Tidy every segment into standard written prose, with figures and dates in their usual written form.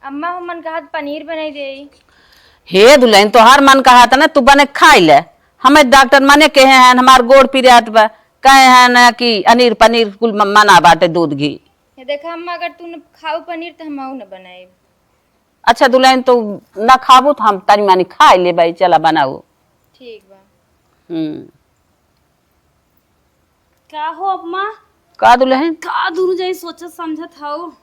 अम्मा हम मन कहा पनीर बनाई दे। हे दुल्हन तोहार मन कहा था ना तू बने खाई ले। हमें डॉक्टर माने कहे हैं हमार गोड़ पिरात बा कहे हैं ना कि अनीर पनीर कुल मना बाटे दूध घी। ये देखा अम्मा अगर तू न खाऊ पनीर तो हम न बनाए। अच्छा दुल्हन तो ना खाबू तो हम तारी मानी खाई ले भाई चला बनाओ। ठीक बा। क्या हो अम्मा का दुल्हन का दूर जाई सोचा समझत हो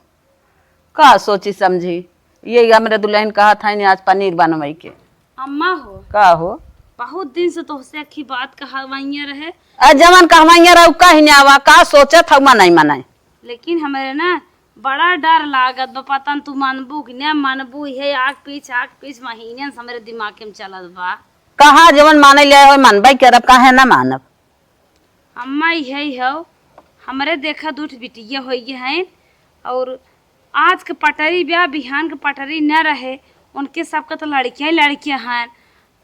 का सोची समझी ये हमरे दुल्हन कहा था आज पनीर बनवाई के। अम्मा हो का हो बहुत दिन से तोहसे अखी बात कहवाइया रहे जमन कहवाइया रहू कहीं नहीं आवा का सोचत हऊ मनाई मनाई लेकिन हमारे ना बड़ा डर लागत बा पता न तू मानबू कि न मानबू हे आग पीछ महीने से हमारे दिमाग में चलत बा। कहा जवन माने ले हो मानबाई करब काहे ना मानब। अम्मा यही हो हमारे देखा दूठ बिटिया हो हैं और आज के पटरी ब्याह बिहान के पटरी न रहे उनके सबका तो लड़कियां हैं।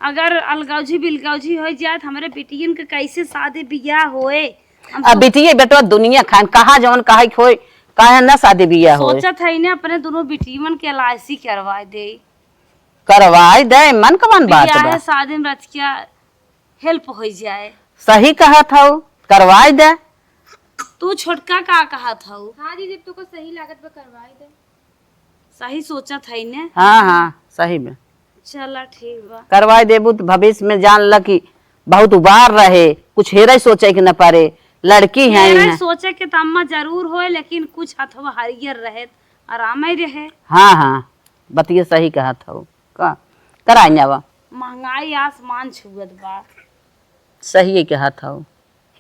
अगर अलगौजी बिलगौजी हो जाए हमारे बिटियन के कैसे शादी बियाह होए। अब बिटिया बेटवा दुनिया खान कहा जवन कहा होए काहे ना शादी बियाह होए। सोचत है ने अपने दोनों बिटियन के LIC करवा दे करवाई दे मन कवन बात बियाह बा। शादी में रचकिया हेल्प हो जाए। सही कहा था करवाई दे। तू छोटका का कहा था हाँ दीदी तुमको सही लागत बा करवाई दे। सही सोचत है ने। हाँ सही में चला ठीक बा करवाई देबू तो भविष्य में जान ल कि बहुत उबार रहे कुछ हेरा सोचे कि न पारे लड़की है मेरा सोचे के तो अम्मा जरूर होए लेकिन कुछ हथवा हरियर रहे आराम ही रहे। हाँ बतिया सही कहा था का कराई जावा महंगाई आसमान छुअत बा। सही कहा था।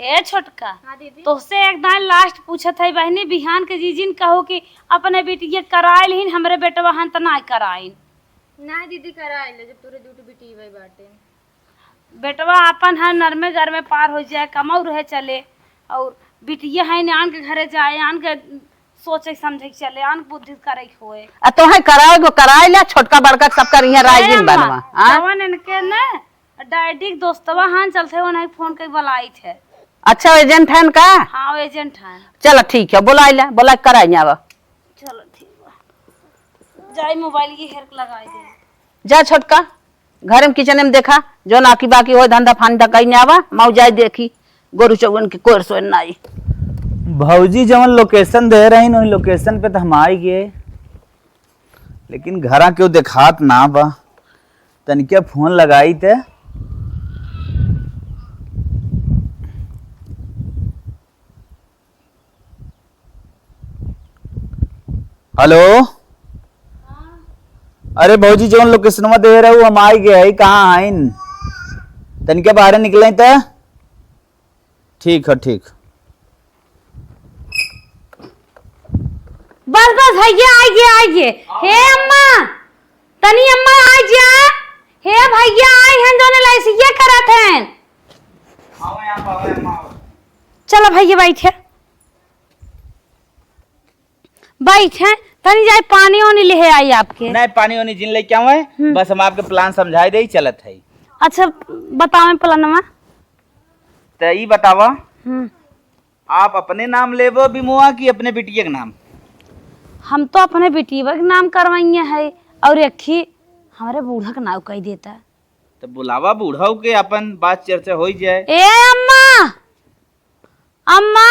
हे छोटका हाँ दीदी तोसे एकदम लास्ट पूछत है बहनी बिहान के जीजिन कहो कि अपने बेटिया कराइल हिन हमरे बेटवा हन त ना कराइन। ना दीदी कराए ले जब तोरे दूध बिटी वही बाटे। बेटवा अपन है नरमे घर में पार हो जाए कमाऊ रहे चले और बिटिया है आन के घरे जाए आन के सोचे समझे चले आन बुद्धि करे होए। तो है कराए गो कराए ला छोटका बड़का सब कर यहाँ राइजिन बनवा। जवन इनके न डैडी दोस्तवा हां चलते उन्हें फोन के बुलाई थे। अच्छा एजेंट है का। हाँ वो एजेंट है। चलो ठीक है बुला ला बुला कराई जावा। चलो ठीक बा जाई मोबाइल की हेर लगाई दे जा छोटका घर में किचन में देखा जो नाकी बाकी हो धंधा फांदा कहीं आवा माऊ जाए देखी गोरु चौगन की कोर सोन नाई। भौजी जवन लोकेशन दे रही वही लोकेशन पे तो हम आई गए लेकिन घरा क्यों देखात ना बा तनिके फोन लगाई थे। हेलो अरे भौजी जवन लोकेशन में दे रहे हम आई गए कहाँ आइन तनिके बाहर निकले थे। ठीक है ठीक। बस बस भैया आइए हे अम्मा तनी अम्मा आ जा हे भैया आई हैं दोनों लाइसिया करत हैं। चलो भैया बैठे तनी जाए पानी वानी ले आई आपके। नहीं पानी वानी जिन ले क्या हुआ है बस हम आपके प्लान समझाई दे चलत है। अच्छा बताओ प्लानमा तो ये बतावा आप अपने नाम लेबो बीमुआ की अपने बिटिया के नाम। हम तो अपने बेटीवा के नाम करवाइए है और अखी हमारे बूढ़ा का नाम कह देता है। तो बुलावा बूढ़ा के अपन बात चर्चा हो जाए। ए अम्मा अम्मा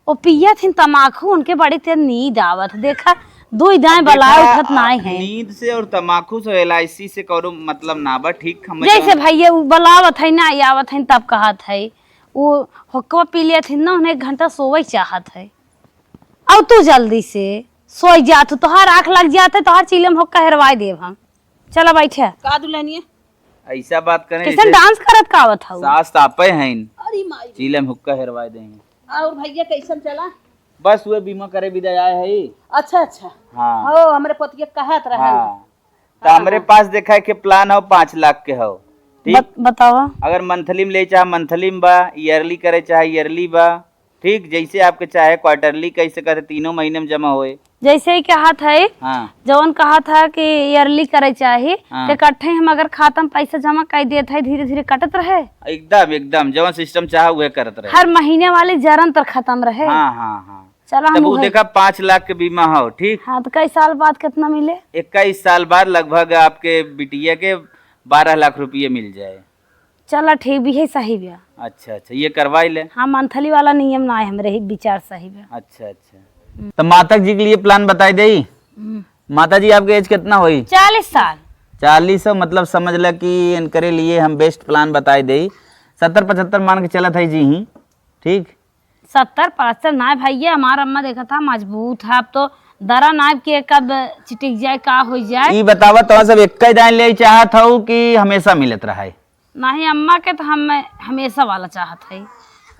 ओ पिया थी तमाकू उनके बड़ी तेज नींद आवत देखा दो दाएं बलाए उठत नाई है। नींद से और तमाकू से LIC से करो मतलब ना बा ठीक। हम जैसे भैया वो बलावत है ना आवत है तब कहत है वो हुक्का पी लिया थी ना उन्हें 1 घंटा सोवे चाहत है और तू जल्दी से सो जा तू तोहार आँख लग जाते तोहार चिलम हुक्का हेरवाई देव हम। चला बैठे का दुल्हनिया ऐसा बात करें कैसे डांस करत का आवत है सास तापे हैं अरे माई चीलम हुक्का हेरवा देंगे। और भैया कैसन चला। बस वो बीमा करे विदाई आए है। अच्छा हाँ ओ हमरे पतिया कहत रहा। हाँ तो हमारे पास देखा है कि प्लान हो 5 लाख के हो ठीक। बतावा अगर मंथली में ले चाहे मंथली में बा ईयरली करे चाहे ईयरली बा ठीक। जैसे आपके चाहे क्वार्टरली कैसे करे 3 महीने में जमा होए। जैसे ही कहा था हाँ जवन कहा था कि ईयरली करे चाहिए हाँ। तो इकट्ठे हम अगर खाता में पैसा जमा कर देते है धीरे धीरे कटत रहे एकदम जवन सिस्टम चाहे वह करत रहे हर महीने वाली जरन तर खत्म रहे। हाँ चलो तब हम वो देखा 5 लाख के बीमा हो, ठीक। हाँ तो कई साल बाद कितना मिले? 21 साल बाद लगभग आपके बिटिया के 12 लाख रुपये मिल जाए। चलो ठीक भी है, सही भी है। अच्छा अच्छा, ये करवाई ले। हाँ मंथली वाला नियम ना है, हमरे ही विचार सही है। अच्छा अच्छा, तो माता जी के लिए प्लान बताई दे। माता जी आपके एज कितना हुई? 40 साल। 40 मतलब समझ ल कि इनके लिए हम बेस्ट प्लान बताई दे। 70-75 मान के चलत है जी ही, ठीक। 70-75 ना भैया, हमारा अम्मा देखा था मजबूत है। अब तो दरा नाइब के कब चिटिक जाए का हो जाए। ई बतावा तो सब एक ही दान ले चाहत हूँ कि हमेशा मिलत रहा है? नहीं अम्मा के तो हम हमेशा वाला चाहत है।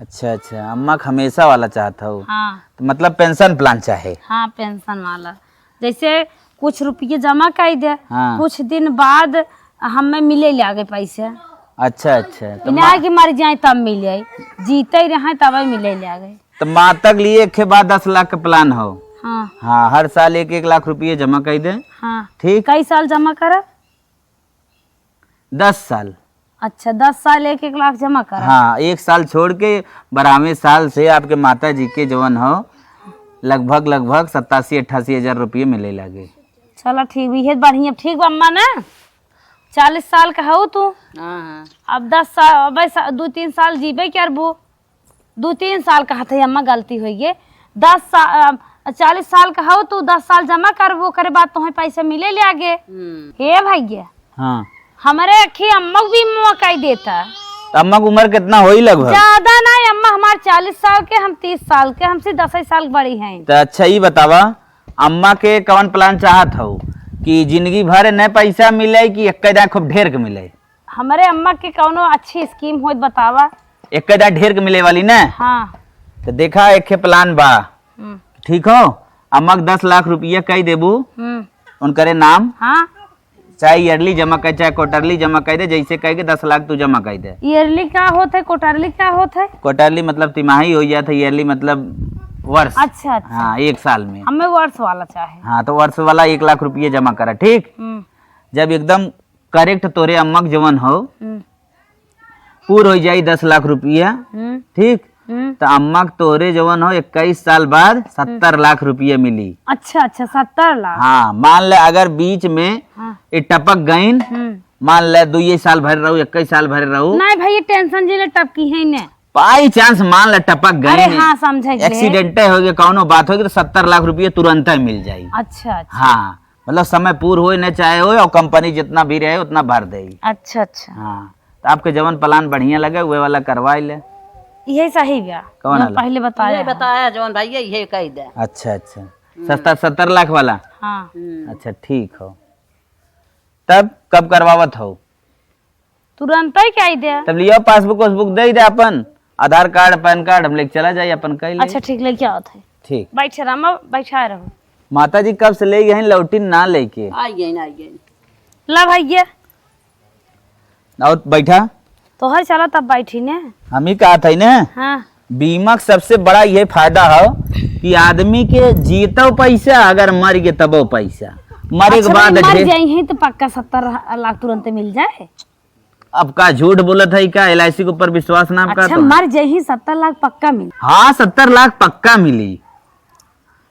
अच्छा अच्छा, अम्मा का हमेशा वाला चाहता हूँ। हाँ तो मतलब पेंशन प्लान चाहे? हाँ पेंशन वाला, जैसे कुछ रुपये जमा कर दे, हाँ। कुछ दिन बाद हमें मिले लागे पैसे। अच्छा अच्छा, तो ना कि मर जाए तब मिले, जीते रहे तब मिले लागे। तो माता के लिए एक के बाद 10 लाख का प्लान हो। हाँ हाँ, हर साल 1-1 लाख रुपये जमा कर दे, हाँ। ठीक। कई साल जमा कर? 10 साल। अच्छा 10 साल 1-1 लाख जमा कर। हाँ, 1 साल छोड़ के 12वें साल से आपके माता जी के जवन हो लगभग 87-88 हजार रुपये मिले लगे। चलो ठीक भी है, बढ़िया, ठीक बा अम्मा ना। 40 साल का हो तू, अब 10 साल, अब 2-3 साल जीबे क्या वो? 2-3 साल का थे अम्मा, गलती हुई है। 10 साल 40 साल का हो तू, 10 साल जमा कर, वो करे बाद तुम्हें पैसे मिले ले आगे। हे भैया, हाँ, हमारे अखी अम्मा को भी मौका ही देता। तो अम्मा की उम्र कितना हुई लगभग? ज्यादा नहीं अम्मा, हमारे 40 साल के, हम 30 साल के, हमसे 10 साल बड़ी हैं। तो अच्छा ही बतावा, अम्मा के कौन प्लान चाहत हो कि जिंदगी भर न पैसा मिले कि एक खूब ढेर के मिले? हमारे अम्मा के कौनो अच्छी स्कीम हो बतावा। एक ढेर के मिले वाली ना? हाँ। तो देखा एक प्लान बा, ठीक हो। अम्मा के 10 लाख रुपया कई देबू उनकरे नाम। हाँ, चाहे ईयरली जमा कर चाहे क्वार्टरली जमा कर दे, जैसे कह के 10 लाख तू जमा कर दे। ईयरली क्या होता है, क्वार्टरली क्या होता है? क्वार्टरली मतलब तिमाही हो जाता है, ईयरली मतलब वर्ष। अच्छा अच्छा, हाँ, 1 साल में। हमें वर्ष वाला चाहे। हाँ, तो वर्ष वाला 1 लाख रुपये जमा करा, ठीक। जब एकदम करेक्ट तोरे अम्मा के जवन हो पूर हो जाये 10 लाख रुपया, ठीक। तो अम्मा के तोरे जवन हो 21 साल बाद 70 लाख रुपये मिली। अच्छा अच्छा, 70 लाख। हाँ, मान ले अगर बीच में ये टपक गईन, मान ले 2 साल भर रहू, 21 साल भर रहू, नहीं भाई टेंशन जिले टपकी है ने। बाई चांस मान ले टपक अरे गई, हाँ समझे, एक्सीडेंट हो गया, कौनो बात होगी तो 70 लाख रुपये तुरंत मिल जाये। अच्छा अच्छा। हाँ, मतलब समय पूर हो न चाहे हो, और कंपनी जितना भी रहे उतना भर देगी। अच्छा अच्छा, हाँ, तो आपके जवन प्लान बढ़िया लगे वे वाला करवा ले। यही सही गया, कौन वाला? पहले बताया जवन भैया ये कह दे। अच्छा अच्छा, सस्ता 70 लाख वाला। हाँ। अच्छा ठीक हो, तब कब करवावत हो? तुरंत ही कह दे। तब लियो पासबुक वासबुक दे दे, अपन आधार कार्ड पैन कार्ड हम लेके चला जाए, अपन कह ले। अच्छा ठीक, लेके आओ थे। ठीक, बैठे रामा, बैठा रहो। माता जी कब से ले गए लौटी ना लेके? आई गई। ला भैया, और बैठा तो हर चला तब बैठी ने। हम ही कहा था ना, हाँ। बीमा का सबसे बड़ा ये फायदा हो कि आदमी के जीतो पैसा, अगर मर गए तबो पैसा, मरे के बाद मर ढेर- जाए हैं तो पक्का 70 लाख तुरंत मिल जाए। अब का झूठ बोलत है क्या? LIC के ऊपर विश्वास नाम अच्छा का तो? मर जाए ही 70 लाख पक्का मिल। हाँ, 70 लाख पक्का मिली।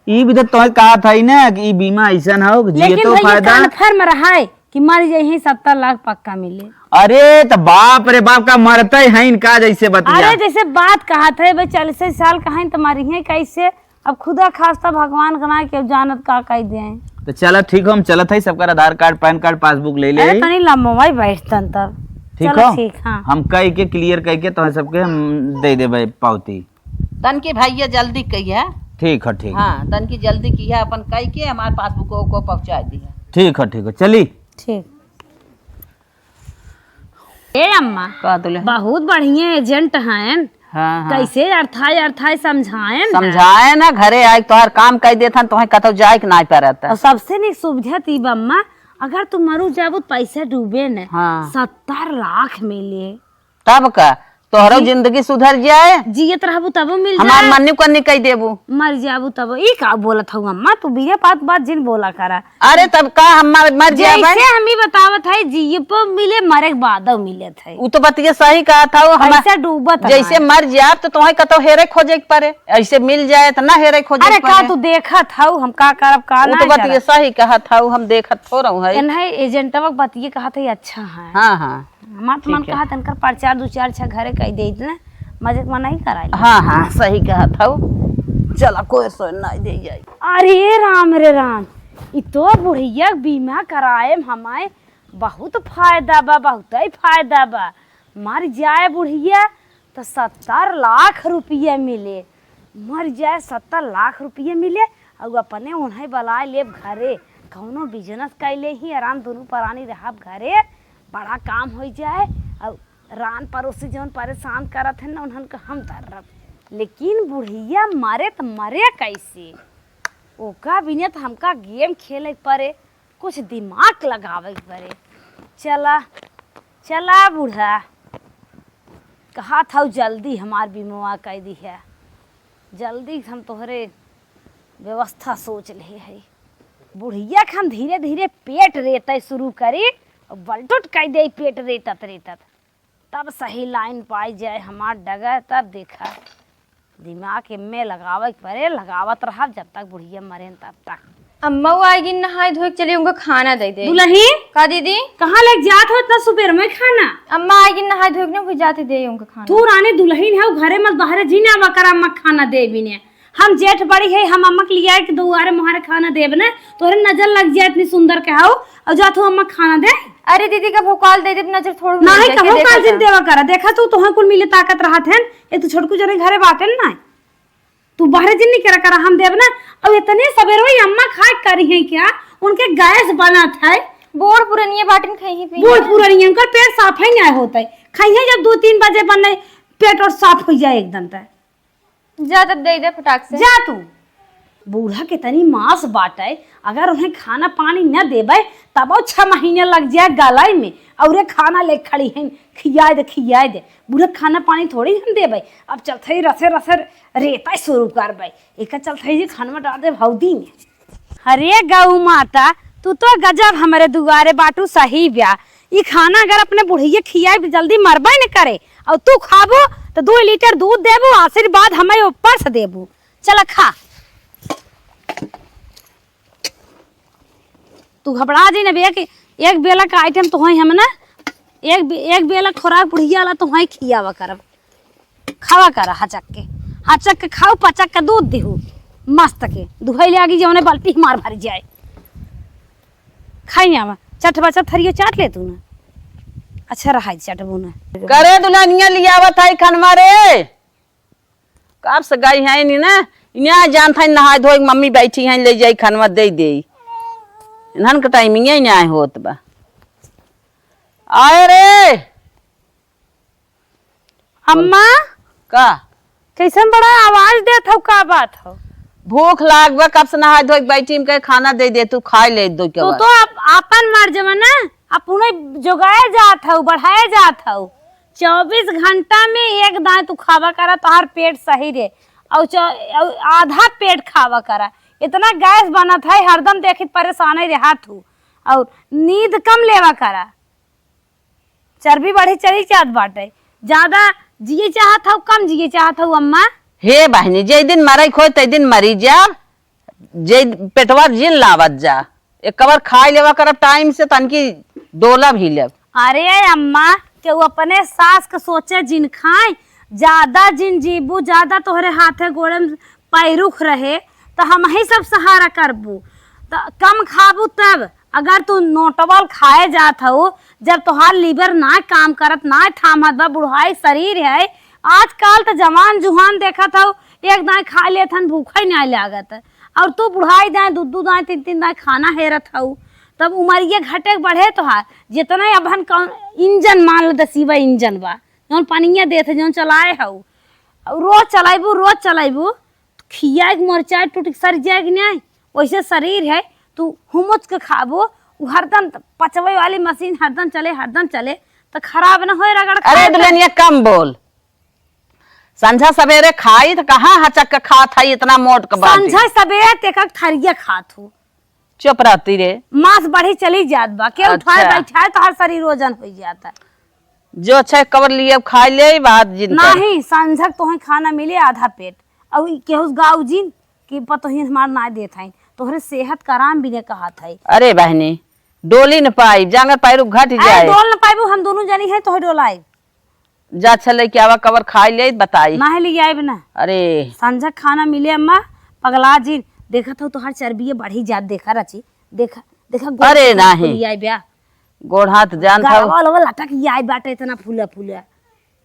ई भी तो कहा था ही ना कि ई बीमा ऐसा हो कि लेकिन जीतो भैया फायदा। कन्फर्म रहा है कि मर जाए ही 70 लाख पक्का मिले। अरे तो बाप रे बाप का मरते है इनका जैसे बतिया। अरे जैसे बात कहा था भाई 40 साल का है तो मरी है कैसे? अब खुदा खास्ता भगवान का ना के जानत का कह दे। तो चलो ठीक हो, हम चलत है, सबका आधार कार्ड पैन कार्ड पासबुक ले ले। अरे तनी लम्बा बैठतन तब। ठीक चलो हो, ठीक, हाँ। हम कह के क्लियर कह के तो सबके हम दे देबे पावती। तन की भैया जल्दी कहिए। ठीक है, ठीक। हाँ, तन की जल्दी की है, अपन कह के हमारे पासबुक को पहुंचा दी है। ठीक है, ठीक है, चली। ठीक। ए अम्मा, कह तुले। बहुत बढ़िया एजेंट हैं। हाँ हाँ, कैसे अर्थाई समझाएं ना। समझाए ना, घरे आए तो हर काम कह देता तो कतो जाए कि ना पे रहता। और सबसे नहीं सुविधा थी अम्मा, अगर तुम मरू जाबो पैसा डूबे न। हाँ। 70 लाख मिले। तब का तोहरो जिंदगी सुधर जाए, जियत रहबू तबो मिल हमार जाए, मन्नी कन्नी कह देबू। मर जाबू तबो। ई का बोलत हूँ अम्मा, तू बिना बात बात जिन बोला करा। अरे तब का हम मर जाए? जैसे हम ही बतावत है जिये पर मिले मरे के बाद मिलत है, उ तो बतिया सही कहा था। ऐसा डूबत जैसे मर जाब तो तुम्हें कतो हेरे खोजे के पड़े, ऐसे मिल जाए तो ना हेरे खोजे अरे के का पड़े। तू देखत हऊ हम का करब का उ ना तो बतिया सही कहा था, हम देखत हो रहू है। एनहे एजेंटवा बतिये कहा था अच्छा है। हाँ हाँ हमार तो मन कहा तनकर प्रचार दो चार छह घरे कह दे इतने मजे मना ही कराई। हाँ हाँ सही कहा था। चला कोई सो नहीं दे जाए। अरे राम रे राम, इ तो बुढ़िया बीमा कराए हमारे बहुत फायदा बा, बहुत ही फायदा बा। मर जाए बुढ़िया तो 70 लाख रुपये मिले, मर जाए 70 लाख रुपये मिले और अपने उन्हें बला ले घरे, कौनो बिजनेस कैले ही आराम दोनों परानी रहब घरे, बड़ा काम हो जाए। और रान पड़ोसी जौन परेशान करत है ना उन्हन के हम दर्रब। लेकिन बुढ़िया मरे तो मरे कैसे? ओका बिना तो हमका गेम खेले पड़े, कुछ दिमाग लगावे पड़े। चला चला बूढ़ा, कहा था जल्दी हमार बीमा कह दी है, जल्दी हम तोहरे व्यवस्था सोच ले है। बुढ़िया के हम धीरे धीरे पेट रेते शुरू करी और बलटुट कह दे पेट रेतत रेतत, तब सही लाइन पाई जाए हमार डगर। तब देखा दिमाग में लगावे पड़े, लगावत रहा जब तक बुढ़िया मरे तब तक। अम्मा वो आएगी नहाए धोए के चलिए उनको खाना दे दे। दुल्ही का दीदी? कहाँ लग जात हो इतना सुबह में खाना? अम्मा आएगी नहाए धोए के ना जाते दे उनको खाना। तू रानी दुल्हन है घरे मत बाहर जीना बकर अम्मा खाना दे बिने। हम जेठ बड़ी है, हम अम्मा के लिया के दुआरे मुहारे खाना देब ना, तोरे नजर लग जाए इतनी सुंदर के हाउ और जा तू अम्मा खाना दे। अरे दीदी का भोकाल दे दे नजर थोड़ा नहीं कहो काल दिन देवा करा। देखा तू तोहर कुल मिले ताकत रहत है, ये तू छोटकू जने घरे बाटे ना, तू बाहर जिन नहीं करा हम देव ना। और इतने सवेरे अम्मा खाए करी है क्या? उनके गैस बनत है, बोर पुरानी बाटन खाई पी बोल पुरानी उनका पेट साफ ही नहीं होता है। खाइए जब 2-3 बजे बने पेट और साफ हो जाए एकदम तक। जा तब दे दे फटाक से। जा तू बूढ़ा के तनी मांस बाटे, अगर उन्हें खाना पानी न देबे तब 6 महीने लग जाए गलाई में, और खाना ले खड़ी है खियाए दे। बूढ़ा खाना पानी थोड़ी हम देबे, अब चलते रसे रसे रेता शुरू करबे, एक चलते जी खाना डाल दे हौदी में। अरे गौ माता तू तो गजब हमारे दुआरे बाटू सही ब्या। ये खाना अगर अपने बुढ़िया खियाए जल्दी मरबे न करे, और तू खाबो तो 2 लीटर दूध देबो, आशीर्वाद हमें ऊपर से देबो। चल खा, तू घबरा जी ना भैया कि एक बेला का आइटम तो है हम ना, एक बेला खुराक बुढ़िया वाला तो है खियावा करब, खावा करा हचक के खाओ, पचक के दूध देहू मस्त के दुहैले आगी जौने बाल्टी मार भर जाए। खाई आवा चट बचा थरियो चाट ले तू ना, अच्छा रहा चटबू ना। करे दुल्हनिया लियावत है खनवा रे, कब से गई है नी ना, इन्हें जान था नहा धोए मम्मी बैठी है ले जाई खनवा दे दे, इन्हन के टाइमिंग ही नहीं होत बा। आए रे अम्मा का कैसन बड़ा आवाज देत हो, का बात हो? भूख लाग बा, कब से नहा धोए बैठी के खाना दे दे, तू खा ले दो के बाद। तो आपन मर जमा ना, अपने जोगाए जात हो, बढ़ाए जात हो। 24 घंटा में एक दाएं तू खावा करा तोहार पेट सही रे, और आधा पेट खावा करा। इतना गैस बनत है हरदम देखित परेशान ही रहत हूँ, और नींद कम लेवा करा, चर्बी बढ़ी चली चाहत बाटे, ज्यादा जिए चाहत हो कम जिए चाहत हो अम्मा। हे बहनी जे दिन मरई खो ते दिन मरी जा, जे पेटवा जिन लावत जा, एक कबर खाई लेवा करब टाइम से तनकी डोला भी लेब। अरे अम्मा के वो अपने सास के सोचे जिन खाए, ज्यादा जिन जीबू, ज्यादा तोहरे हाथे गोड़े में पैरुख रहे तो हम ही सब सहारा करबू, तो कम खाबू। तब अगर तू नोटबल खाए जात हो, जब तोहार लीवर ना काम करत ना थामत बा, बुढ़ाई शरीर है, आजकल तो जवान जुहान देखत हो एक दाएं खा लेत हन भूखा ही नहीं लागत, और तू बुढ़ाई दाएं 2-2 दाएं 3-3 दाएं खाना हेरत हो, तब उमरिया घटे बढ़े तोहार। जितना अबहन इंजन मान लो 10 इंजन बा जौन पानिया देत है जौन चलाए हो, रोज चलाइबू खिया मरचाई टूट सर जाएगी नहीं, वैसे शरीर है तू हुमुच के खाबो, हरदम पचवे वाली मशीन हरदम चले तो खराब न होए रगड़। अरे दुल्हनिया कम बोल, संझा सवेरे खाई तो कहाँ हचक के खात है इतना मोट के बाटी। संझा सवेरे तेका थरिया खात हूँ। चुप रहती रे। मांस बढ़ी चली जात बा के उठाए अच्छा। बैठाए तो हर शरीर वजन हो जाता है। जो अच्छा कवर लिए खा ले बात जिन नहीं संझक तोहे खाना मिले आधा पेट और केहू गाँव जिन कि पतोहिन हमार ना देत है तोहरे सेहत का आराम भी ने कहा था। अरे बहनी डोली न पाई जांगर पैरू घट जाए। डोल न पाइबू हम दोनों जनी है तोहे डोलाए जा चले क्या वा कवर खाई ले बताई। ना ले आए ना अरे संझक खाना मिले अम्मा पगला जी देखा था तोहर चर्बी बढ़ी जात देखा रची देखा देखा अरे नाही। आई ब्या गोड़ हाथ जान था गलवा लवा लटक आई बाटे इतना फूला फूला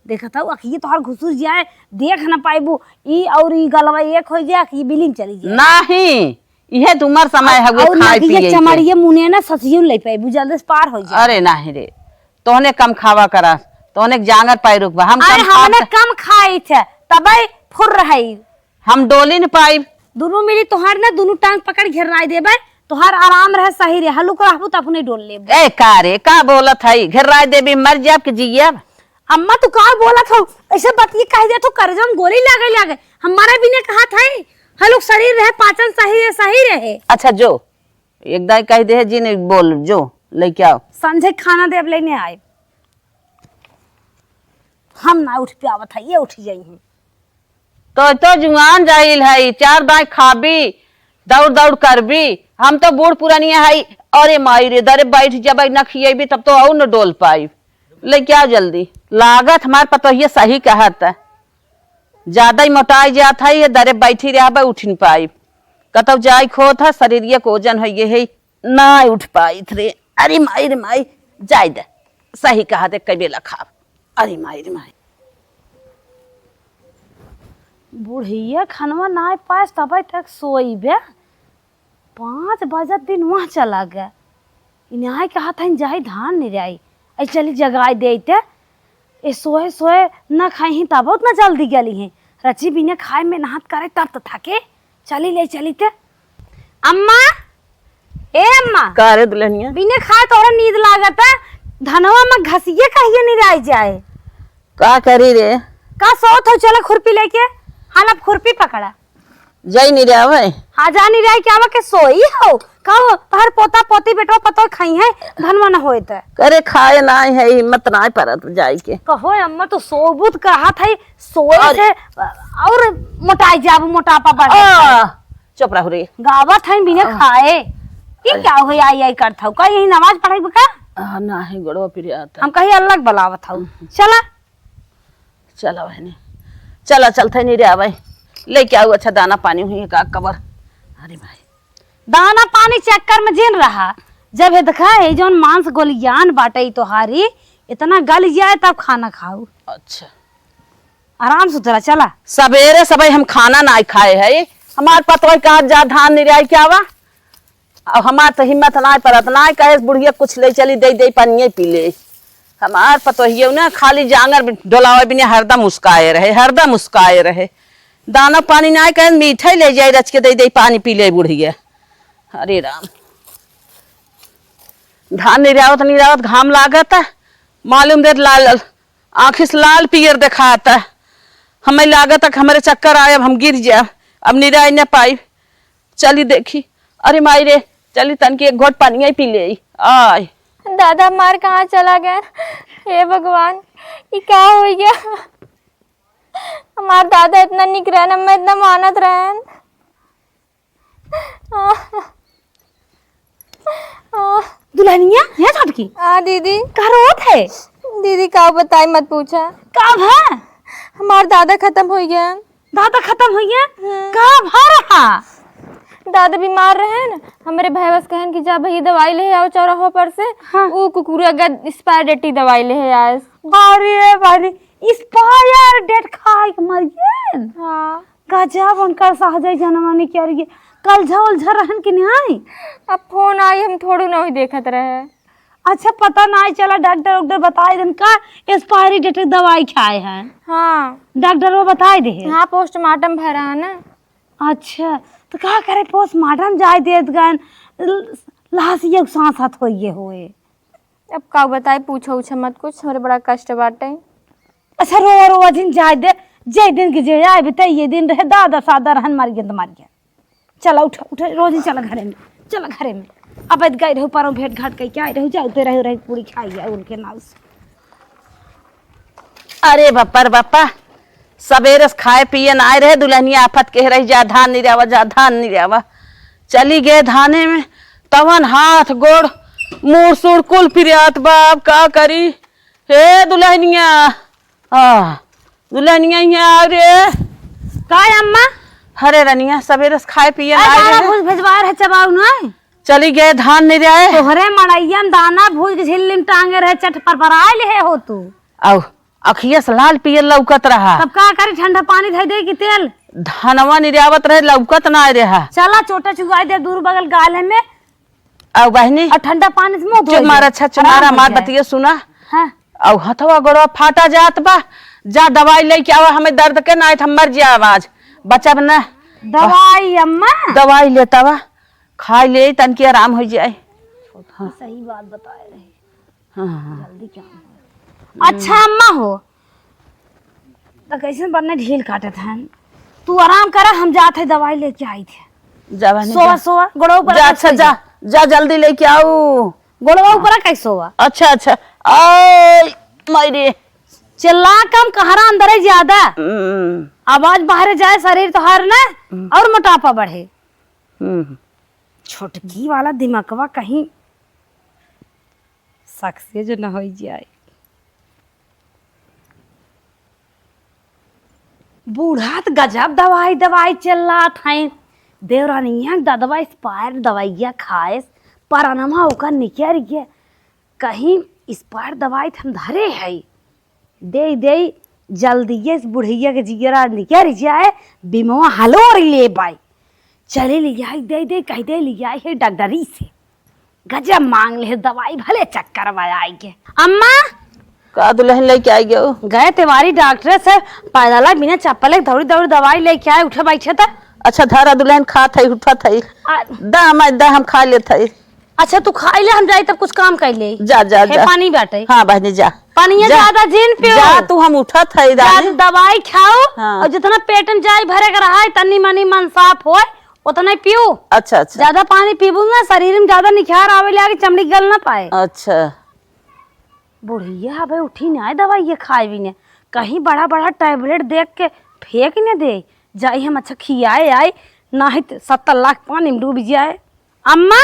देखा था अखिए तोहर घुसुर जाए देख ना पाइबू ई और ई गलवा एक हो जाए कि बिलिंग चली जाए। नहीं इहे तुमर समय है और खाए पिए के। चमड़िए मुने ना ससियो ले पाइबू जल्दी से पार हो जाए। अरे नहीं रे तोहने कम खावा करा तोहने जांगर पैरू बा हम अरे कम हमने खात- कम खाई थे तबे फुर रही हम डोली न पाई। दोनों मिली तोहार ना दोनों टांग पकड़ घेराई देबे तोहार आराम रहे सही रहे हलुक रहबू तो अपने डोल लेबू। ए का रे का बोलत है घेराय देबी मर जाब के जियब। अम्मा तू का बोलत हो ऐसे बतिए कह दे तो कर जम गोली लागे हमारा भी ने कहा था हलुक शरीर रहे पाचन सही रहे। अच्छा जो एक दाई कह दे जी ने बोल जो लेके आओ। संझे खाना देब लेने आए हम ना उठ पे आवत है ये उठ जाई हैं। तो जुआन जाइल है चार दाई खाबी दौड़ दौड़ करबी हम तो बूढ़ पुरानिया है। अरे माई रे दरे बैठ जब न खिएबी तब तो और न डोल पाई ले क्या जल्दी लागत हमारे पता ये सही कहत है ज्यादा ही मोटाई जात है ये दरे बैठी रह उठ न पाई कतौ जाय खो था शरीर को वजन है ना उठ पाई थे। अरे माई रे माई जाय दे सही कहा दे कई बेला खाब। अरे माई रे माई बुढ़िया खनवा ना पास तब तक सोई बे 5 बजे दिन वहाँ चला गया इन्हें कहा था जाई धान नहीं रही ऐ चली जगाई देते ए सोए सोए न खाई तब उतना जल्दी गली है रची बिना खाए में नहात करे तब तो थके चली ते अम्मा ए अम्मा करे दुल्हनिया बिना खाए तोरा नींद लागत है धनवा में घसिए कहिए नहीं रह जाए का करी रे का सोत हो चला खुरपी लेके हाँ अब खुरपी पकड़ा जाई नहीं रहा भाई। हाँ जानी रही क्या के सोई हो कहो तोहर पोता पोती बेटो पतो खाई है धनवा न होए त करे खाए ना है हिम्मत ना परत जाई के कहो अम्मा तो सोबुत कहा था सोए से और मोटाई जाबू मोटापा बढ़ चुप रहो रे। गावा था बिना खाए ये क्या हो आई करता हूँ कहीं यही नमाज पढ़ाई बका ना है गोड़वा फिर आता हम कहीं अलग बलावत हूँ चला चला बहनी चला चलते नहीं रहा भाई लेके आओ अच्छा दाना पानी हुई का कबर। अरे भाई दाना पानी चक्कर में जिन रहा जब ये देखा है जो मांस गोलियान बाटे तोहारी इतना गल जाए तब खाना खाऊ अच्छा आराम से तेरा चला सवेरे सबे हम खाना ना खाए है हमार पतवा कहा जा धान नहीं रहा क्या वा अब हमार तो हिम्मत ना परत ना कहे बुढ़िया कुछ ले चली दे पानी पी ले हमार पतोहिए ना खाली जांगर डोलावे बिना हरदम मुस्काए रहे दाना पानी ना कहे मीठा ले जाए रच के दे पानी पी ले बुढ़िया। अरे राम धान नहीं रावत घाम लागत है मालूम दे लाल आँखी से लाल पियर दिखाता है हमें लागत है हमारे चक्कर आए अब हम गिर जाए अब निराई न पाई चली देखी। अरे माई रे चली तन की एक घोट पानी पी ले आय। दादा मार कहाँ चला गया हे भगवान ये क्या हो गया हमार दादा इतना निक रहन मैं इतना मानत रहन दुल्हनिया ये छटकी दीदी का रोत है दीदी का बताई मत पूछा कब है हमार दादा खत्म हो गया दादा खत्म हो गया कब हो रहा दादा बीमार रहे न हमारे भाई बस कहन कि जा भई दवाई ले आओ चौराहा पर से वो कुकुरा का एक्सपायर डेट दवाई ले आए बारी एक्सपायर डेट खाए के मर गए हाँ गजब उनका सहजय जनमानी क्या रही कल झोल झरहन के नहीं अब फोन आई हम थोड़ू नहीं देखत रहे अच्छा पता नहीं चला डॉक्टर बताए दिन का एक्सपायरी डेट दवाई खाए हैं हाँ डॉक्टर वो बताए दे हाँ पोस्टमार्टम भरा है ना अच्छा तो क्या करे पोस्टमार्टम जाए देत गन लासिया सांस हाथ होइए हुए अब का बताए पूछो उछा मत कुछ हमारे बड़ा कष्ट बाटे अच्छा रो जिन जाए दे जे दिन के जे आए बिता ये दिन रहे दादा सादा रहन मार गया चला उठ उठ रोज ही चला घरे में अब गई रहू पारो भेंट घाट कह के आए रहू जाते रहे पूरी खाई है उनके नाव से। अरे बापा सवेरे से खाए पिए न आए रहे दुल्हनिया आफत कह रही जा धान नहीं रहा चली गए धाने में तवन हाथ गोड़ मुंह सुड़ कुल फिरियात बाप का करी हे दुल्हनिया यहाँ रे का अम्मा हरे रनिया सवेरे से खाए पिए न आए रहे भूज भेजवा रहे चबाऊ न चली गए धान नहीं रहे तोहरे मड़ैया में दाना भूज के झिल्ली में टांगे रहे चट पर ले हो तू औ अखिया से लाल पियर लौकत रहा तब का करे ठंडा पानी धै दे कि तेल धनवा निर्यावत रहे लौकत ना रहा चला छोटा चुगाई दे दूर बगल गाले में औ बहनी और ठंडा पानी से मुंह धो चुमारा अच्छा चुमारा मार बतिया सुना हां औ हथवा गोड़वा फाटा जात बा जा दवाई लेके आवा हमें दर्द के ना हम मर जा आवाज बचब ना दवाई अम्मा दवाई लेता वा खाई ले तन के आराम हो जाए सही बात बताए रहे हाँ जल्दी क्या अच्छा अम्मा हो तो कैसे बनने ढील काटे थे तू आराम करा हम जाते दवाई लेके आई थे जा सोवा गोड़वा ऊपर जा अच्छा जा जल्दी लेके आओ गोड़वा ऊपर कैसे सोवा अच्छा ओए मायरे चिल्ला कम कहरा अंदर है ज्यादा आवाज बाहर जाए शरीर तो हर ना और मोटापा बढ़े छोटकी वाला दिमागवा कहीं सक्सेस न हो जाए बूढ़ा तो गजब दवाई चिल्ला था देवरानिया ददवा एक्सपायर दवाइया खाए पर अनमा होकर निकल गया कहीं एक्सपायर दवाई हम धरे है दे जल्दी इस बुढ़िया के जिगरा निकल जाए बीमवा हलोर ले बाई चले ले जाए दे कह दे ले जाए है डॉक्टरी से गजब मांग ले दवाई भले चक्कर में आएंगे अम्मा का दुल्हन लेके आई गयो गए तिवारी डॉक्टर से पैदल बिना चप्पल दौड़ी दवाई लेके आए उठे बैठे था अच्छा धारा दुल्हन खात है उठत है दा हम खा लेत है अच्छा तू खाई ले हम जाई तब कुछ काम कर ले जा पानी बाटे हाँ बहनी जा पानी ज्यादा जिन पियो जा तू हम उठत है दवाई खाओ हाँ। और जितना पेट में जाए भरे का रहा है तनी मनी मन साफ हो उतना पियो अच्छा ज्यादा पानी पीबू ना शरीर में ज्यादा निखार आवे ले आगे चमड़ी गल ना पाए अच्छा बुढ़िया भाई उठी ना दवाई ये खाए भी ने कहीं बड़ा टैबलेट देख के फेंक न दे जाई हम अच्छा खियाए आए ना ही 70 लाख पानी में डूब जाए अम्मा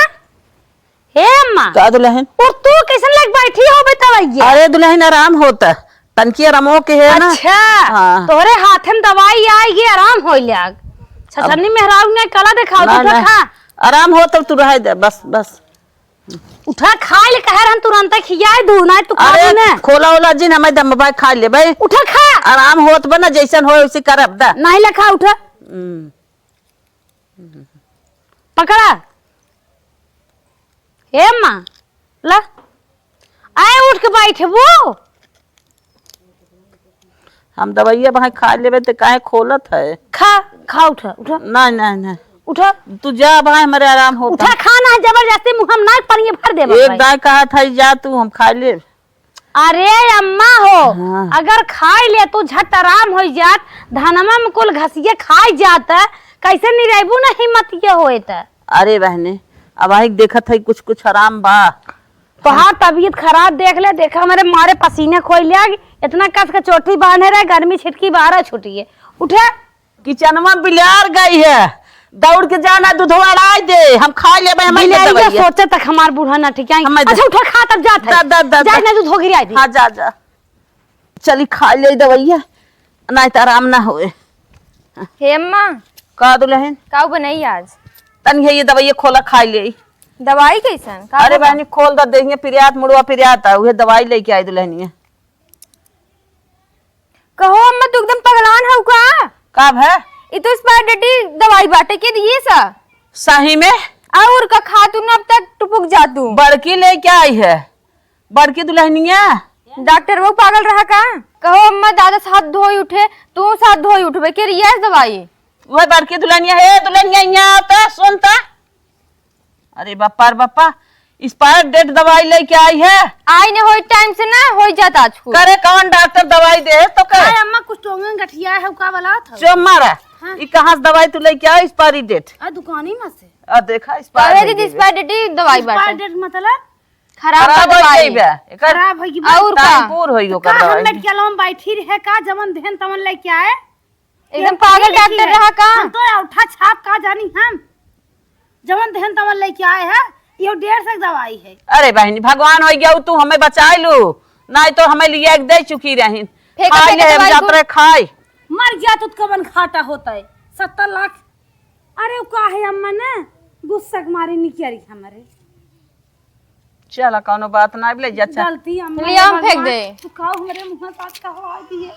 हे अम्मा का दुल्हन और तू कैसन लग बैठी हो बताइए अरे दुल्हन आराम होता तनकी आरामो के है ना अच्छा हाँ। तोरे हाथ में दवाई आएगी आराम हो लाग छछनी मेहरारू ने कला दिखाओ ना, तू ना। खा आराम हो तब तू रह दे बस उठा खा ले कह हम तुरंत खियाए दू ना तू खा अरे ना खोला ओला जिन हमें दम भाई खा ले भाई उठा खा आराम होत बना जैसन हो उसी करब दा नहीं लखा उठा पकड़ा हे माँ ला आए उठ के बैठे वो हम दवाइया भाई खा लेबे तो काहे खोलत है खा उठा ना उठा तू जा भाई हमारे आराम होता उठा खाना है जबरदस्ती मुंह हम ना पनिए भर दे एक गाय कहा था जा तू हम खा ले अरे अम्मा हो हाँ। अगर खाई ले तो झट आराम हो जात धनमा में कुल घसिए खाई जाता कैसे नहीं रहबू ना हिम्मत ये होए त अरे बहने अब आई देखत है कुछ आराम बा तो हाँ तबीयत खराब देख ले देखा हमारे मारे पसीने खोई लिया इतना कस के चोटी बांधे रहे गर्मी छिटकी बाहर छुटी है उठे किचनवा बिलार गई है दौड़ के जाना दूधवा लाई दे हम खा लेबे हम ये सोचे तक हमार बूढ़ा ना ठीक है अच्छा उठा खा तब जात जा ना दूध हो गिरा दे हां जा चली खा ले दवाइया नहीं तो आराम ना होए हे अम्मा का दुल्हन का बनाई आज तन ये दवाइया खोला खा ले दवाई कैसन का अरे बहनी खोल द देंगे पिरियात मुड़वा पिरियात है उहे दवाई लेके आई दुल्हनिया कहो अम्मा तू एकदम पगलान हो का है ये तो स्पाइडेटी दवाई बाटे के दिए सा सही में और का खा तू ना अब तक टुपुक जा तू बड़की लेके आई है बड़की दुल्हनिया डॉक्टर वो पागल रहा का कहो अम्मा दादा साथ धोई उठे तू साथ धोई उठबे के रियाज दवाई वह बड़की दुल्हनिया है दुल्हनिया यहाँ आता सुनता अरे बापा एक्सपायर डेट दवाई लेके आई है। आई ने हो टाइम से ना हो जाता आज को। करे कौन डॉक्टर दवाई दे है तो करे अम्मा कुछ टोंगन गठिया है का वाला था जो मारा ई कहां से दवाई तू लेके आई एक्सपायरी डेट? आ दुकानी में से आ देखा अरे एक्सपायर दीदी एक्सपायरी दवाई बाटे डेट मतलब खराब खराब हो दवाई गई बे एकर खराब होगी और का टाइम पूर होई का ओकर हम दवाई। लड़किया लोग बैठी रहे का जमन देहन तमन लेके आए एकदम पागल डॉक्टर रहा का। हम तो उठा छाप का जानी हम जमन देहन तमन लेके आए है ये 150 दवाई है। अरे बहनी भगवान हो गया तू हमें बचाई लू नहीं तो हमें लिए दे चुकी रही फेंका खाई फेंका ले दवाई जात्रा खाई मर गया तो कवन घाटा होता है 70 लाख। अरे वो का है अम्मा ने गुस्सा के मारे निकरी हमारे चला कोनो बात ना ले जा चल गलती अम्मा लिया हम फेंक दे। तू खाओ हमारे मुंह साथ का हो आई है।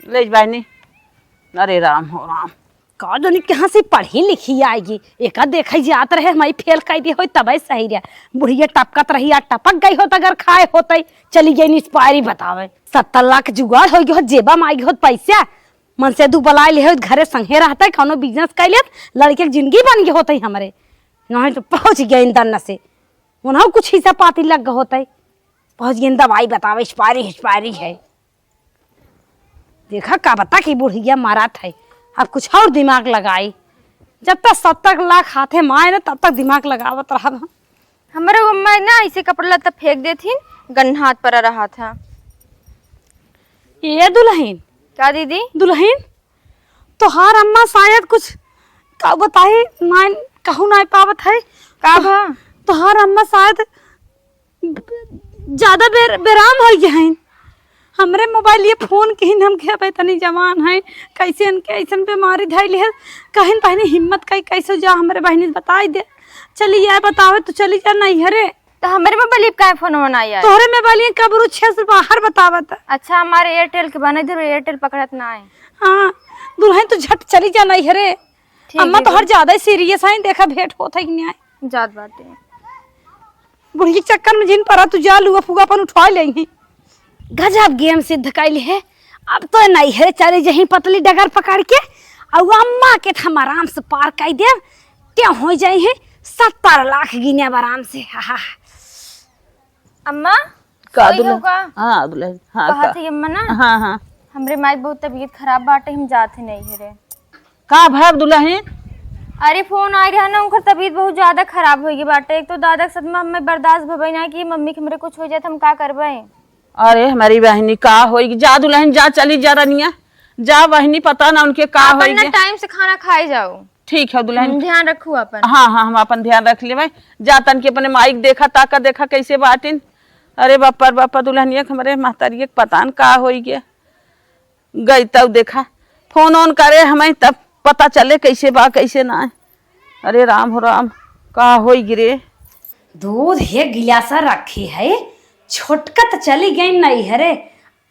ले जा बहनी। अरे राम हो राम का जानी कहाँ से पढ़ी लिखी आएगी एका देखा जात रहे हमारी फेल कर दी हो तब सही रहा बुढ़िया टपकत रही या टपक गई हो अगर खाए होते चली गई इंस्पायरी बतावे 70 लाख जुगाड़ हो गई जेबा में आई हो पैसा मन से दू बलाए ले घरे संगे रहता है कोनो बिजनेस कर लिया लड़के की जिंदगी बन गई होती हमारे नहीं तो पहुंच गए इंदन से उन्हें कुछ हिस्सा पाती लग गए होते पहुंच गए दवाई बतावे एक्सपायरी है। देखा का बता कि बुढ़िया मारा था अब कुछ और दिमाग लगाई जब तक 70 लाख हाथे माए ना तब तक दिमाग लगावत रहा। हमारे अम्मा ना ऐसे कपड़ा लत्ता फेंक देती गन्ना हाथ पर रहा था। ये दुल्हन क्या दीदी? दुल्हन तोहार अम्मा शायद कुछ का बताई ना कहू ना पावत है का भा? तोहार अम्मा शायद ज्यादा बेराम हो गया है। हमरे मोबाइल ये फोन कहीं हम के पे तनी जवान है कैसे इनके ऐसन बीमारी धैल है कहीं बहनी हिम्मत कई कैसे जा हमरे बहनी बताई दे चली जाए बतावे तो चली जा नहीं हरे तो हमारे मोबाइल का फोन बनाई है तोहरे मोबाइल ये कबरू 6 से बाहर बतावत। अच्छा हमारे एयरटेल के बने इधर एयरटेल पकड़त ना है। हाँ दुल्हन तो झट चली जा नहीं हरे अम्मा तो हर ज्यादा सीरियस है देखा भेंट होता ही नहीं है जात बाटे बुढ़ी के चक्कर में जिन परा तू जा लुआ फुगा अपन उठा लेंगे गजब गेम सिद्ध कैली है। अब तो नहीं है चले जही पतली डगर पकड़ के और अम्मा के हम आराम से पार कर दे क्या हो जाए है 70 लाख गिने आराम से। हा अम्मा का सोई हो दुल्हन का? हां दुल्हन हां कहा थी अम्मा ना हां हां हमरे माई बहुत तबीयत खराब बाटे हम जाते नहीं रे। का भाई दुल्हन अरे फोन आ गया ना उनकर तबीयत बहुत ज्यादा खराब हो गई बाटे एक तो दादा के सदमा हमें बर्दाश्त भबई ना कि मम्मी के हमरे कुछ हो जाए तो हम का करबे। अरे हमारी बहनी का होगी जा दुल्हन जा चली जा रनिया जा बहनी पता ना उनके का अपन ना होगी। टाइम से खाना खाए जाओ। ठीक है दुल्हन ध्यान रखू अपन। हाँ हाँ हम अपन ध्यान रख ले भाई जा तन के अपने माइक देखा ताका देखा कैसे बाटिन। अरे बापा दुल्हनिया हमारे महतारिये के पता न का हो गया गई तब देखा फोन ऑन करे हमें तब पता चले कैसे बा कैसे ना। अरे राम हो राम का हो गिरे दूध है गिलासा रखी है छोटकत चली गई नहीं हरे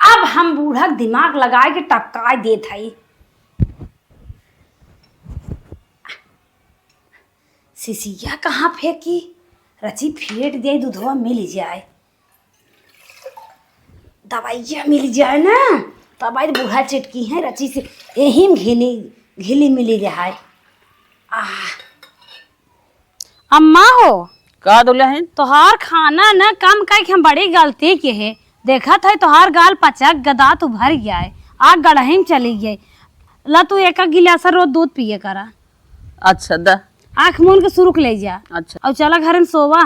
अब हम बूढ़ा दिमाग लगाए के टपका देत है। सिसिया कहाँ फेंकी रची फेंट दे दूधवा मिल जाए दवाइया मिल जाए ना दवाई बूढ़ा चिटकी है रची से यही में घिली मिली रहा अम्मा हो का दुल्हन तोहार खाना न कम करके हम बड़ी गलती के है देखा था तोहार गाल पचक गदा तू भर गया है आग गढ़ही में चली गई ला तू एक गिलास रोज दूध पिए करा। अच्छा दा आँख मूंद के सुरुक ले जा अच्छा और चला घर में सोवा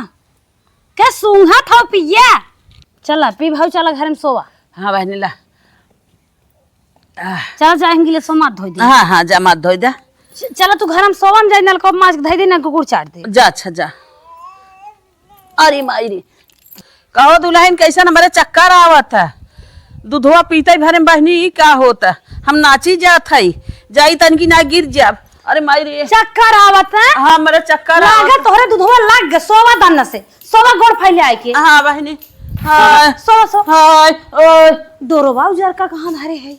क्या सूंघा था पिया चला पी भाव चला घर में सोवा। हाँ बहनी ला चला जाए गिलास मत धो दे। हाँ हाँ जा मत धोई दे चला तू घर में सोवा में जाए नलका माछ धई दे ना कुकुर चाट दे जा अच्छा जा। अरे मायरी कहो दुल्हन कैसन हमारे चक्कर आवत है दूधवा पीते भरे बहनी का होता हम नाची जात है जाई तन की ना गिर जाब। अरे मायरी चक्कर आवत है हाँ मेरे चक्कर लागे तोहरे दूधवा लग गए सोवा दाना से सोवा गोड़ फैले आए के हाँ बहनी हाँ सोवा सो हाँ ओए दोरोबा उजर का कहाँ धरे है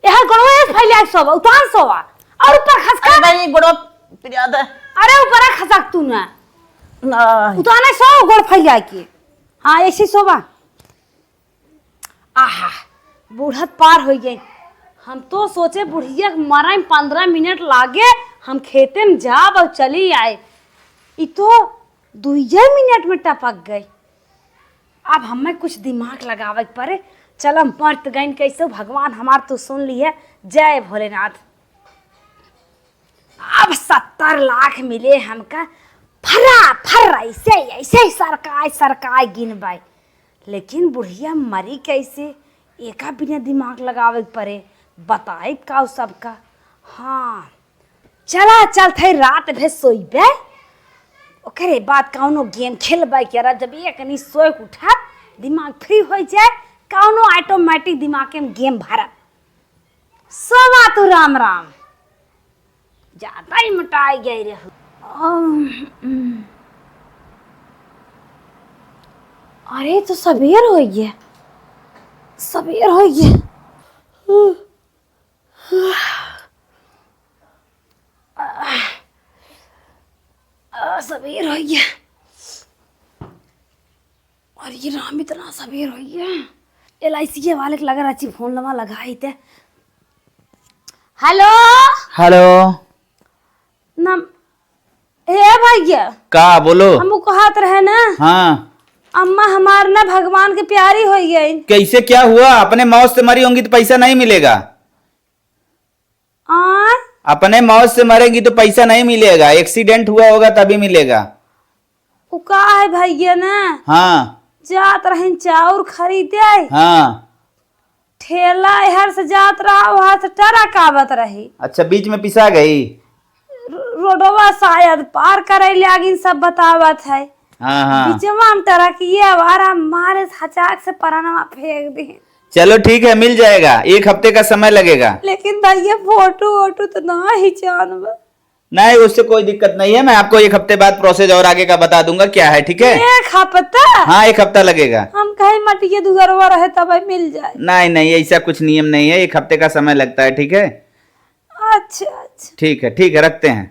यहाँ गोड़वा फैले आए सोवा उतान सोवा और ऊपर खसका अरे बहनी गोड़ो पियादा अरे ऊपर खसक तू ना नहीं उताने सो गोड़ फैले आए के हाँ ऐसी सोवा। आहा बूढ़त पार हो गए हम तो सोचे बुढ़िया मरा 15 मिनट लागे हम खेते में जाब और चली आए। ई तो 2 मिनट में टपक गई। अब हमें कुछ दिमाग लगावे के पड़े। चल हम मर्त गईन कैसे भगवान हमार तो सुन लिए। जय भोलेनाथ। अब 70 लाख मिले हमका। फरा फर ऐसे ऐसे सरकाय गिनबाई। लेकिन बुढ़िया मरी कैसे एका बिना दिमाग लगावे के पड़े। बताए का सबका। हाँ चला चल थे रात भे सोइबे। ओकरे बाद कौनो गेम खेलबे के जब एक नी सोए उठा दिमाग फ्री हो जाए कौनो ऑटोमेटिक दिमाग में गेम भरत। सोवा तू राम राम। ज्यादा ही मोटाई गई रे। अरे तो सवेर हो गया। सवेर हो गया। सवेर हो गया। और ये राम इतना सवेर हो गया। LIC वाले के लगा रही फोन लगा लगाई थे। हेलो हेलो नम ए भैया का बोलो। हमको कहत रहे ना। हाँ अम्मा हमार ना भगवान के प्यारी हो गई। कैसे क्या हुआ? अपने मौत से मरी होंगी तो पैसा नहीं मिलेगा। अपने मौत से मरेगी तो पैसा नहीं मिलेगा। एक्सीडेंट हुआ होगा तभी मिलेगा। वो का है भैया ना। हाँ जात रहे चाउर खरीदे। हाँ ठेला हर से जात रहा वहां से ट्रक आवत रही। अच्छा बीच में पिसा गई। रोडवा शायद पार करे लागिन सब बतावत है। हाँ हाँ बीचवा में ट्रकिए आवारा मारे हचाक से परानवा फेंक दी। चलो ठीक है मिल जाएगा। 1 हफ्ते का समय लगेगा। लेकिन भैया फोटो वोटो तो ना ही जानब। नहीं उससे कोई दिक्कत नहीं है। मैं आपको 1 हफ्ते बाद प्रोसेस और आगे का बता दूंगा क्या है। ठीक है 1 हफ्ता। हाँ 1 हफ्ता लगेगा। हम कहीं मटिया दुगरवा रहे तब मिल जाए। नहीं नहीं ऐसा कुछ नियम नहीं है। 1 हफ्ते का समय लगता है। ठीक है अच्छा अच्छा ठीक है रखते हैं।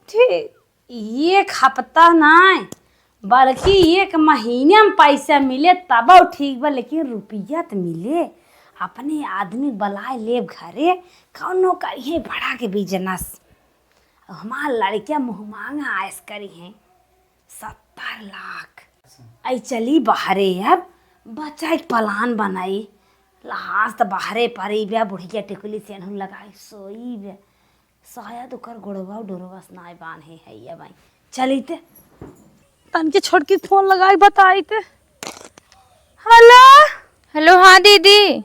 ठीक 1 हफ्ता नहीं बल्कि 1 महीने में पैसा मिले तब ठीक बा। लेकिन रुपया तो मिले। अपने आदमी बुलाए ले घरे कौनो करिए बड़ा के बिजनेस। हमार लड़कियां मुँह मांगा आयस करी हैं 70 लाख। आई चली बाहरे। अब बच्चा एक प्लान बनाई। लहाज तो बाहरे पड़ी बे। बुढ़िया टिकुली सेनहुन लगाई सोई बे। शायद ओकर गोड़वा डोरवा स्नाय बांधे है ये भाई। चली ते तन के छोटकी फोन लगाई बताई ते। हेलो हेलो हाँ दीदी।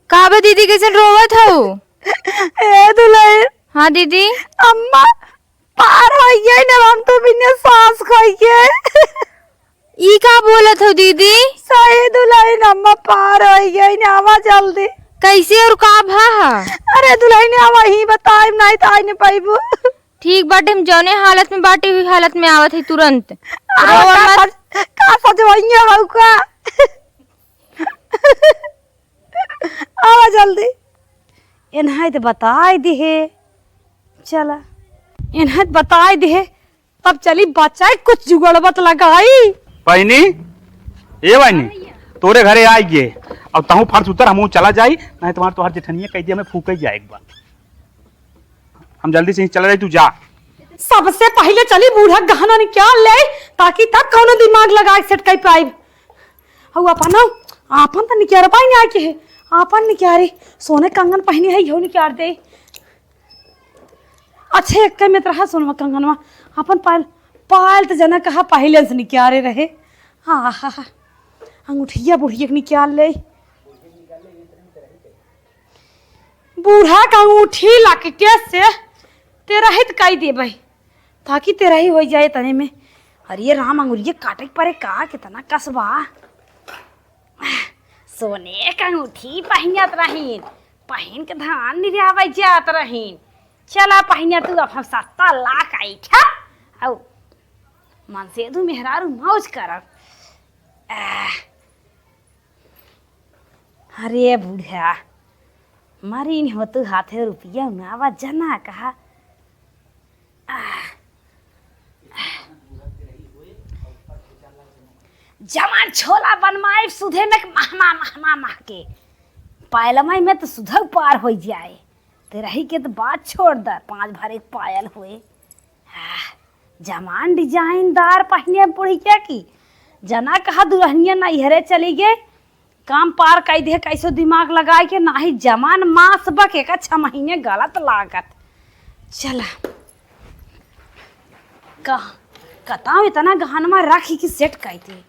का बा दीदी कैसे रोवत हो? ए दुल्हन। हाँ दीदी। अम्मा पार हो गई ना। हम तो बिना सांस खोई के। ई का बोलत हो दीदी? सही दुल्हन अम्मा पार हो गई ना। आवा जल्दी। कैसे और का भा? अरे दुल्हन आवा ही बताए नहीं तो आई नहीं पाइबू। ठीक बाटे हम जौने हालत में बाटे हुई हालत में आवत है तुरंत। का सजवाइया हो का। आवा जल्दी। इन्हें तो बताए दिहे। चला इन्हें बताए दिहे तब चली बच्चा कुछ जुगड़बत लगाई। बहनी ए बहनी तोरे घरे आई गे। अब तहु फर्श उतर हमहू चला जाई। नहीं तुम्हारे तोहर जेठनिया कह दिया मैं फूक जाए एक बार। हम जल्दी से ही चला जाए। तू जा। सबसे पहले चली बूढ़ा गहना निकाल ले ताकि तक कौनो दिमाग लगा सेट कर पाई। हऊ अपन तो निकाल पाई ना के। आपन निकारे सोने कंगन पहनी है यो निकाल दे। अच्छे एक में तरह सोनवा कंगनवा अपन पायल तो जना कहा पहले से निकाले रहे। हाँ हाँ हाँ अंगूठिया बुढ़िया निकाल ले। बूढ़ा का अंगूठी लाके से तेरा हित कई दे भाई ताकि तेरा ही हो जाए तने में। अरे राम अंगूरिया काटे परे का कितना कसबा। सोने का अंगूठी पहनत रहीन। पहन के धान निरावे जात रहीन। चला पहनिया तू अब 70 लाख आई था। औ मन से तू मेहरारू मौज कर। अरे बूढ़ा मरीन हो तू हाथे रुपया उनावा जना कहा। जवान छोला बनवाए सुधे में महमा महमा मह के पायलमाई में तो सुधर पार हो जाए। तेरा ही के तो बात छोड़ दर 5 भर पायल हुए। जमान डिजाइनदार पहने बुढ़िया की जना कहा दुल्हनिया नैहरे चली गए काम पार कई दे कैसो दिमाग लगाए के ना ही जमान मास बके का 6 महीने गलत लागत। चला कताऊ इतना गहनमा राखी की सेट कहती।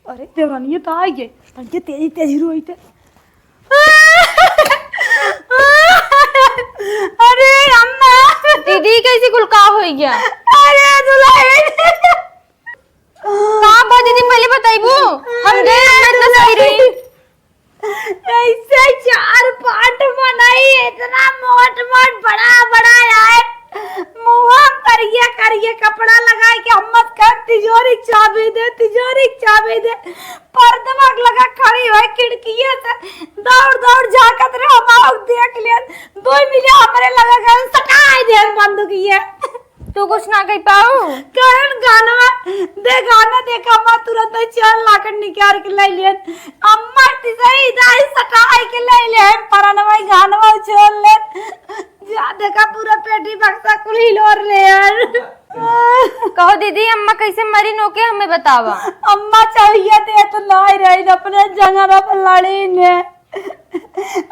अरे देवरानी तो आ गए पंखे तेजी तेजी रोई थे। अरे अम्मा दीदी कैसी कुल का हो गया? अरे दुल्हन कहाँ बा दीदी पहले बताइबू हम गए इतना सही रही। ऐसे 4 पार्ट बनाई इतना मोट मोट बड़ा बड़ा यार मुँह करिए कपड़ा लगा के अम्मत कर तिजोरी चाबी दे पर्दा लगा खड़ी है खिड़की से दौड़ झाकत रहे हम देख लिया 2 मिले हमारे लगा कर सटाई दे बंदूकिया। तू कुछ ना कह पाऊ कहन गाना देखा अम्मा तुरंत चल लाकर निकाल के ले लियन अम्मा सही दाई सटाई के ले ले परनवा गानवा छोड़ ले जा देखा पूरा पेटी बक्सा कुल हिलोर ले यार। कहो दीदी अम्मा कैसे मरी नोके हमें बतावा। अम्मा चाहिए थे तो लाई रही अपने जंगल पर लड़ी ने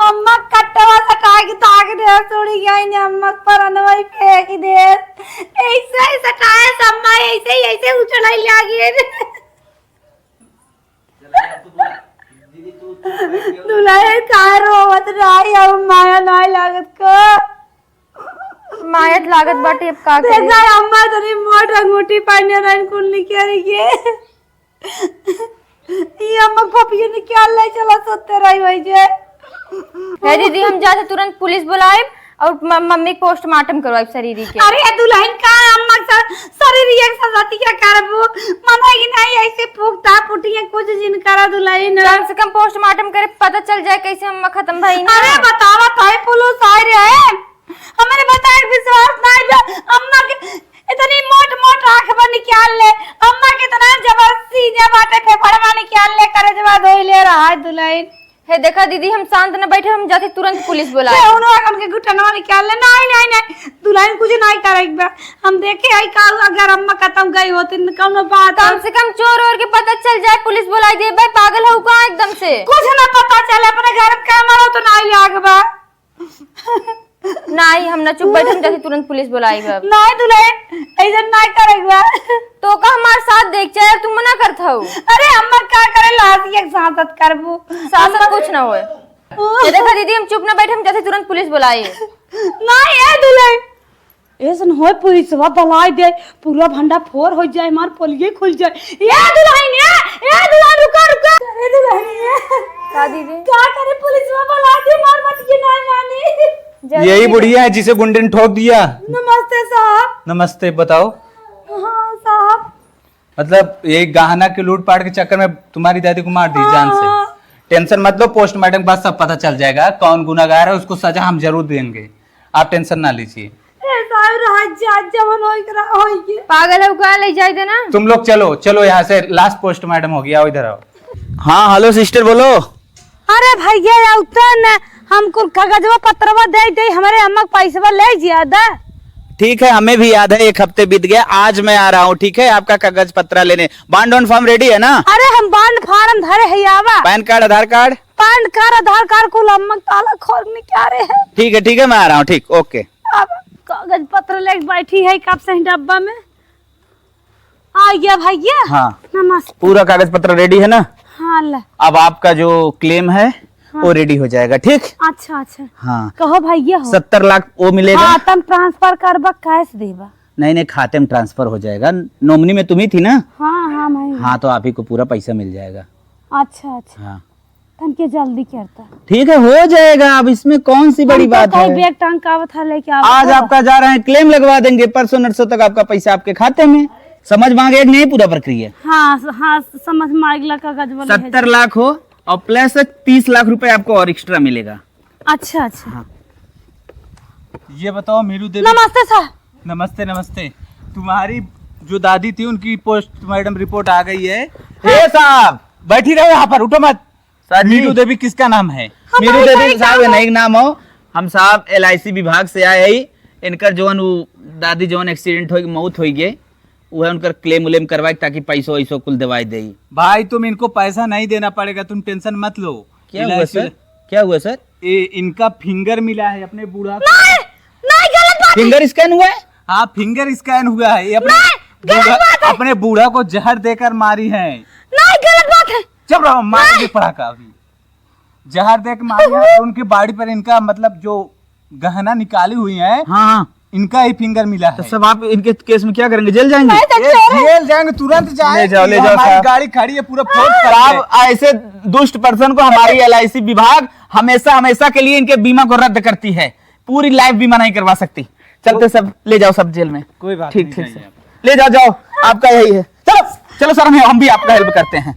अम्मा कट्टवा सटा के ताक दे थोड़ी गई ने अम्मा पर अनवई फेंक दे ऐसे ही सटाए अम्मा ऐसे उछलाई लागी दुल्हन का रोवत रही अब माया नहीं लागत को मायत लागत बाटे अब का करे। देखा अम्मा तनी मोट अंगूठी पहने रहन कुल निकल के ये अम्मा पपिया निकाल ले चला सोते रही वही जे। है दीदी हम जाते तुरंत पुलिस बुलाए और मम्मी पोस्टमार्टम करवाए शरीर के। अरे दुल्हन का अम्मा शरीर एक सजाती क्या करबो मना कि नहीं ऐसे फूकता पुटिया कुछ जिन करा दुल्हन कम से कम पोस्टमार्टम करे पता चल जाए कैसे अम्मा खत्म भई ना। अरे बतावा ताई पुलिस आई रहे हमारे बताए विश्वास नहीं अम्मा के इतनी मोट मोट आंख पर निकाल ले अम्मा कितना जबरदस्ती ने बाटे फेफड़वा निकाल ले करे जवाब धोई ले रहा है दुल्हन। है देखा दीदी हम शांत न बैठे हम जाते तुरंत पुलिस बुलाए। उनके घुटनवा निकाल ले नहीं दुल्हन कुछ नहीं करेगा हम देखे आई का अगर अम्मा खत्म गई होती कौन बात कम से कम चोर और के पता चल जाए पुलिस बुलाई दे भाई पागल हो कहाँ एकदम से कुछ ना पता चले अपने घर का मारो तो नहीं लागबा नहीं हम न चुप बैठे हम जाते तुरंत पुलिस बुलाई अब नहीं दुल्हन ऐसा नहीं करेगा तो का हमारे साथ देख चाहे तुम मना करत हो। अरे अम्मा क्या करे लासी एक सांसद करबू शासन कुछ ना होए। ये देखा दीदी हम चुप न बैठे हम जाते तुरंत पुलिस बुलाए। नहीं है दुल्हन ऐसा होए पुलिसवा बुलाई दे पूरा भंडा फोर हो जाए मार पोलिये खुल जाए। ये दुल्हन रुको अरे दुल्हन का दीदी क्या करे पुलिसवा बुला दे मार मत ये नहीं मानी। यही बुढ़िया है जिसे गुंडे ने ठोक दिया। नमस्ते साहब। नमस्ते बताओ। हाँ साहब मतलब ये गहना के लूट पाट के चक्कर में तुम्हारी दादी को मार दी जान से। टेंशन मत लो पोस्टमार्टम के बाद सब पता चल जाएगा कौन गुनाहगार है उसको सजा हम जरूर देंगे आप टेंशन ना लीजिए। पागल है कहाँ ले जाए देना। तुम लोग चलो चलो यहाँ से लास्ट पोस्टमार्टम हो गया इधर आओ। हाँ हेलो सिस्टर बोलो। अरे भैया उतर न हमको कागजवा पत्रवा दे दे हमारे अम्मा पैसा ले ज्यादा। ठीक है हमें भी याद है 1 हफ्ते बीत गया आज मैं आ रहा हूँ ठीक है आपका कागज पत्र लेने। बॉन्ड ऑन फॉर्म रेडी है ना? अरे हम बॉन्ड फार्म धरे है आवा। पैन कार्ड आधार कार्ड आधार कार्ड को अम्मा ताला खोल क्या रहे हैं। ठीक है मैं आ रहा हूँ ठीक ओके। अब कागज पत्र लेके बैठी है कब से डब्बा में आ गया भैया। हाँ नमस्ते। पूरा कागज पत्र रेडी है ना? हाँ ला। अब आपका जो क्लेम है वो रेडी हो जाएगा ठीक। अच्छा हाँ कहो भैया हो 70 लाख वो मिलेगा। हाँ तुम ट्रांसफर करबा कैश देबा? नहीं खाते में ट्रांसफर हो जाएगा। नॉमिनी में तुम ही थी ना? हाँ मैं। हाँ तो आप ही को पूरा पैसा मिल जाएगा। अच्छा हाँ तन के जल्दी करता। ठीक है हो जाएगा अब इसमें कौन सी बड़ी बात है। बैग टांग का था लेके आज आपका जा रहे हैं क्लेम लगवा देंगे परसों नरसों तक आपका पैसा आपके खाते में। समझ मांगे एक नहीं पूरा प्रक्रिया। हाँ समझ मांगला कागज वाला 70 लाख हो और प्लस 30 लाख रुपए आपको और एक्स्ट्रा मिलेगा। अच्छा हाँ। ये बताओ मीरू देवी। नमस्ते सर। नमस्ते तुम्हारी जो दादी थी उनकी पोस्टमार्टम रिपोर्ट आ गई है। हे साहब, बैठी रहो यहाँ पर, उठो मत। सर जी, मीनू देवी किसका नाम है? मीरू देवी साहब नहीं नाम हो। हम साहब LIC विभाग से आए हैं। इनकर जोन दादी जोन एक्सीडेंट हो मौत हो गए, वह उनकर क्लेम उलेम करवाए ताकि पैसों वैसो कुल दवाई दे। भाई तुम इनको पैसा नहीं देना पड़ेगा, तुम टेंशन मत लो। क्या हुआ सर? क्या हुआ सर? इनका फिंगर मिला है अपने बूढ़ा फिंगर स्कैन हुआ है? हाँ, फिंगर स्कैन हुआ है। ये अपने बूढ़ा को जहर देकर मारी है। नहीं, गलत बात है। चुप रहो, मारेंगे पड़ाका अभी। जहर देकर मारी है और उनकी बॉडी पर इनका मतलब जो गहना निकाली हुई है, हाँ, इनका ही फिंगर मिला है। तो सब आप इनके केस में क्या करेंगे? जेल जाएंगे? जेल जाएंगे, तुरंत जाएंगे। ले जाओ हमारी साहब। गाड़ी खड़ी है, पूरा फोर्स साहब, ऐसे दुष्ट पर्सन को हमारी LIC विभाग हमेशा हमेशा के लिए इनके बीमा को रद्द करती है। पूरी लाइफ बीमा नहीं करवा सकती। चलते सब, ले जाओ सब जेल में। कोई बात ठीक नहीं, ठीक जाइए सर, ले जाओ, आपका यही है। चलो चलो सर, हम भी आपका हेल्प करते हैं।